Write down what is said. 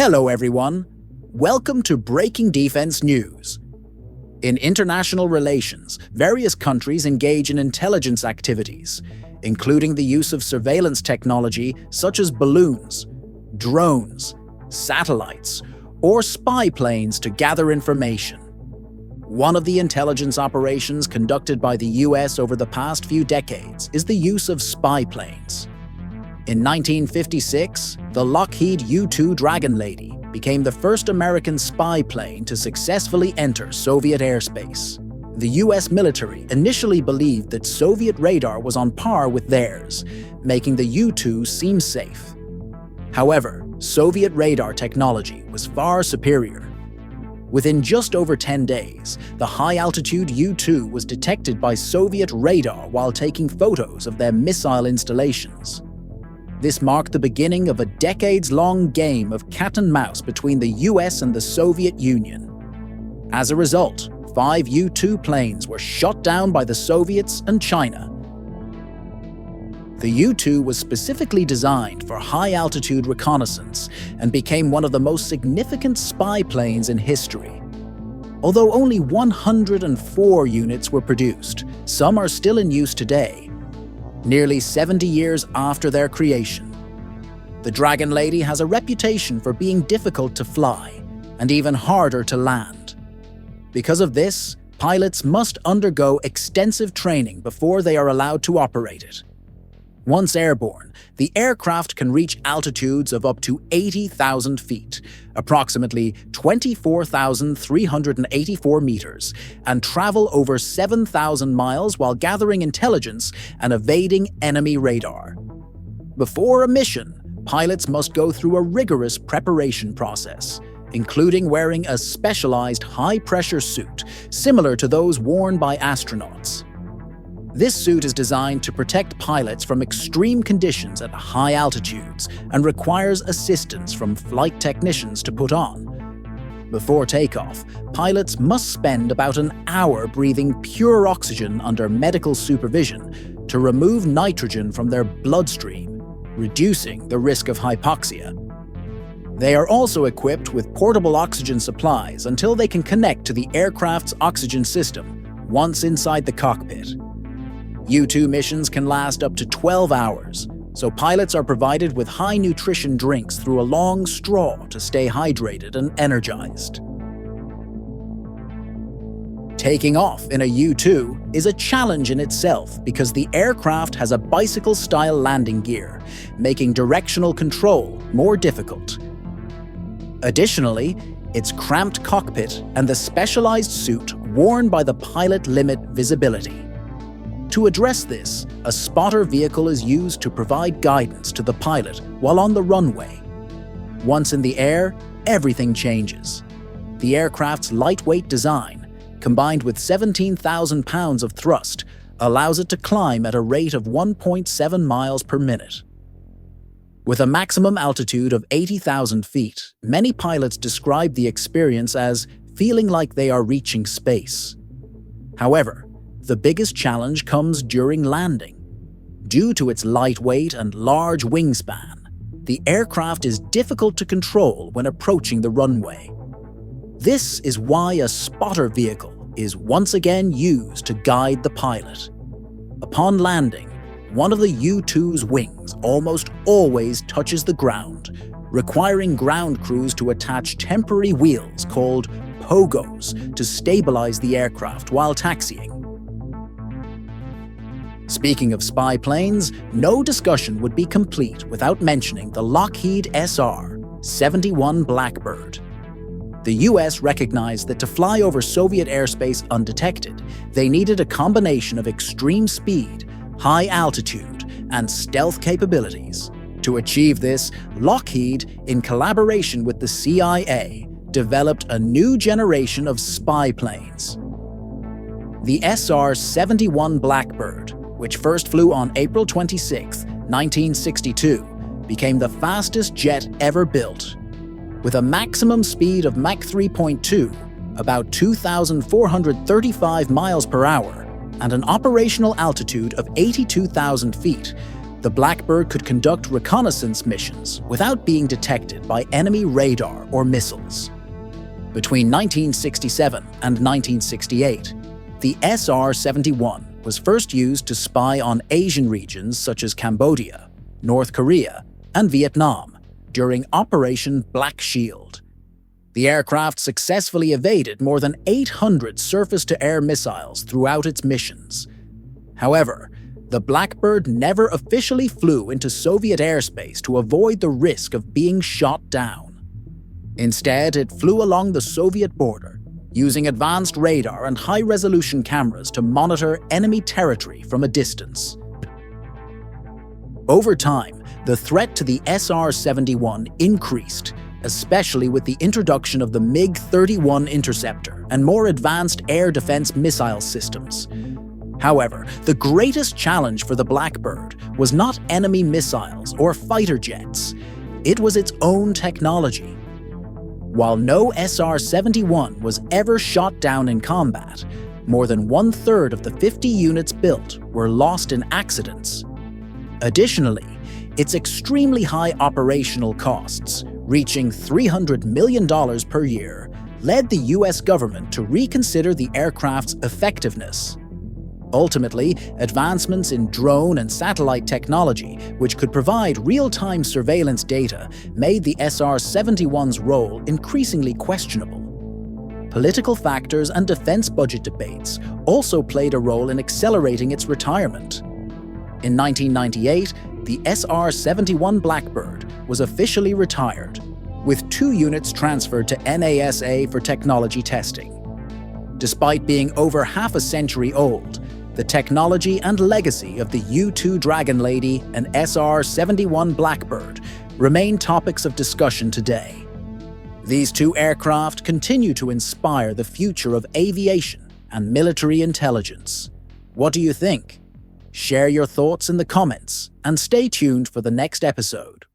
Hello everyone, welcome to Breaking Defense News. In international relations, various countries engage in intelligence activities, including the use of surveillance technology such as balloons, drones, satellites, or spy planes to gather information. One of the intelligence operations conducted by the US over the past few decades is the use of spy planes. In 1956, the Lockheed U-2 Dragon Lady became the first American spy plane to successfully enter Soviet airspace. The US military initially believed that Soviet radar was on par with theirs, making the U-2 seem safe. However, Soviet radar technology was far superior. Within just over 10 days, the high-altitude U-2 was detected by Soviet radar while taking photos of their missile installations. This marked the beginning of a decades-long game of cat and mouse between the US and the Soviet Union. As a result, 5 U-2 planes were shot down by the Soviets and China. The U-2 was specifically designed for high-altitude reconnaissance and became one of the most significant spy planes in history. Although only 104 units were produced, some are still in use today, nearly 70 years after their creation. The Dragon Lady has a reputation for being difficult to fly and even harder to land. Because of this, pilots must undergo extensive training before they are allowed to operate it. Once airborne, the aircraft can reach altitudes of up to 80,000 feet, approximately 24,384 meters, and travel over 7,000 miles while gathering intelligence and evading enemy radar. Before a mission, pilots must go through a rigorous preparation process, including wearing a specialized high-pressure suit similar to those worn by astronauts. This suit is designed to protect pilots from extreme conditions at high altitudes and requires assistance from flight technicians to put on. Before takeoff, pilots must spend about an hour breathing pure oxygen under medical supervision to remove nitrogen from their bloodstream, reducing the risk of hypoxia. They are also equipped with portable oxygen supplies until they can connect to the aircraft's oxygen system once inside the cockpit. U-2 missions can last up to 12 hours, so pilots are provided with high-nutrition drinks through a long straw to stay hydrated and energized. Taking off in a U-2 is a challenge in itself because the aircraft has a bicycle-style landing gear, making directional control more difficult. Additionally, its cramped cockpit and the specialized suit worn by the pilot limit visibility. To address this, a spotter vehicle is used to provide guidance to the pilot while on the runway. Once in the air, everything changes. The aircraft's lightweight design, combined with 17,000 pounds of thrust, allows it to climb at a rate of 1.7 miles per minute. With a maximum altitude of 80,000 feet, many pilots describe the experience as feeling like they are reaching space. However, the biggest challenge comes during landing. Due to its lightweight and large wingspan, the aircraft is difficult to control when approaching the runway. This is why a spotter vehicle is once again used to guide the pilot. Upon landing, one of the U-2's wings almost always touches the ground, requiring ground crews to attach temporary wheels called pogos to stabilize the aircraft while taxiing. Speaking of spy planes, no discussion would be complete without mentioning the Lockheed SR-71 Blackbird. The US recognized that to fly over Soviet airspace undetected, they needed a combination of extreme speed, high altitude, and stealth capabilities. To achieve this, Lockheed, in collaboration with the CIA, developed a new generation of spy planes. The SR-71 Blackbird, which first flew on April 26, 1962, became the fastest jet ever built. With a maximum speed of Mach 3.2, about 2,435 miles per hour, and an operational altitude of 82,000 feet, the Blackbird could conduct reconnaissance missions without being detected by enemy radar or missiles. Between 1967 and 1968, the SR-71 was first used to spy on Asian regions such as Cambodia, North Korea, and Vietnam during Operation Black Shield. The aircraft successfully evaded more than 800 surface-to-air missiles throughout its missions. However, the Blackbird never officially flew into Soviet airspace to avoid the risk of being shot down. Instead, it flew along the Soviet border, using advanced radar and high-resolution cameras to monitor enemy territory from a distance. Over time, the threat to the SR-71 increased, especially with the introduction of the MiG-31 interceptor and more advanced air defense missile systems. However, the greatest challenge for the Blackbird was not enemy missiles or fighter jets. It was its own technology. While no SR-71 was ever shot down in combat, more than 1/3 of the 50 units built were lost in accidents. Additionally, its extremely high operational costs, reaching $300 million per year, led the US government to reconsider the aircraft's effectiveness. Ultimately, advancements in drone and satellite technology, which could provide real-time surveillance data, made the SR-71's role increasingly questionable. Political factors and defense budget debates also played a role in accelerating its retirement. In 1998, the SR-71 Blackbird was officially retired, with 2 units transferred to NASA for technology testing. Despite being over half a century old, the technology and legacy of the U-2 Dragon Lady and SR-71 Blackbird remain topics of discussion today. These 2 aircraft continue to inspire the future of aviation and military intelligence. What do you think? Share your thoughts in the comments and stay tuned for the next episode.